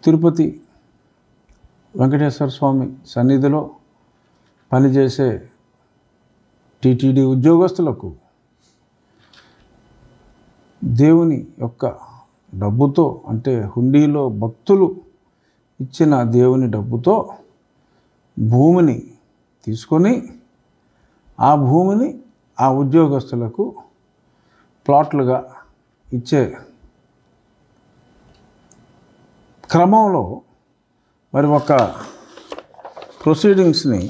తిరుపతి వెంకటేశ్వర స్వామి సన్నిధిలో పనిచేసే టీటీడీ ఉద్యోగస్తులకు దేవుని యొక్క డబ్బుతో, అంటే హుండీలో భక్తులు ఇచ్చిన దేవుని డబ్బుతో భూమిని తీసుకొని ఆ భూమిని ఆ ఉద్యోగస్తులకు ప్లాట్లుగా ఇచ్చే క్రమంలో మరి ఒక ప్రొసీడింగ్స్ని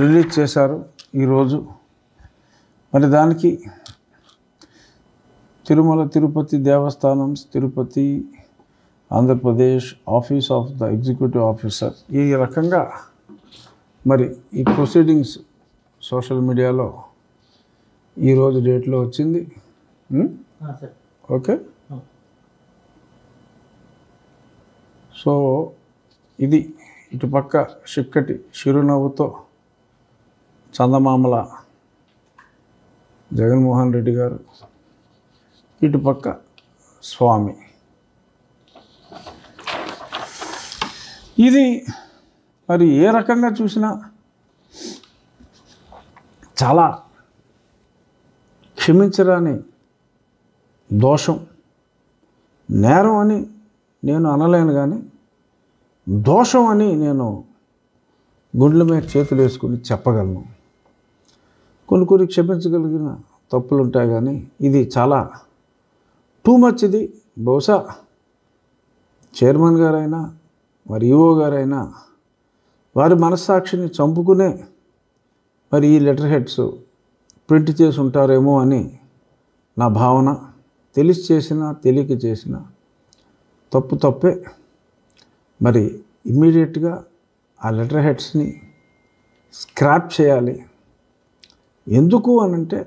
రిలీజ్ చేశారు ఈరోజు. మరి దానికి తిరుమల తిరుపతి దేవస్థానం, Tirupati Andhra Pradesh office of the executive officer ఈ రకంగా మరి ఈ ప్రొసీడింగ్స్ సోషల్ మీడియాలో ఈరోజు డేట్లో వచ్చింది. ఓకే, సో ఇది ఇటుపక్క చిక్కటి చిరునవ్వుతో చందమామల జగన్మోహన్ రెడ్డి గారు, ఇటుపక్క స్వామి. ఇది మరి ఏ రకంగా చూసినా చాలా క్షమించరాని దోషం. నేరం అని నేను అనలేను, కానీ దోషం అని నేను గుండెల మీద చేతులు వేసుకుని చెప్పగలను. కొన్ని క్షమించగలిగిన తప్పులు ఉంటాయి, కానీ ఇది చాలా టూ మచ్. ఇది బహుశా చైర్మన్ గారైనా మరి ఈఓ గారైనా వారి మనస్సాక్షిని చంపుకునే మరి ఈ లెటర్ హెడ్స్ ప్రింట్ చేసి ఉంటారేమో అని నా భావన. తెలిసి చేసినా తెలియక చేసినా తప్పే. మరి ఇమ్మీడియట్గా ఆ లెటర్ హెడ్స్ని స్క్రాప్ చేయాలి. ఎందుకు అనంటే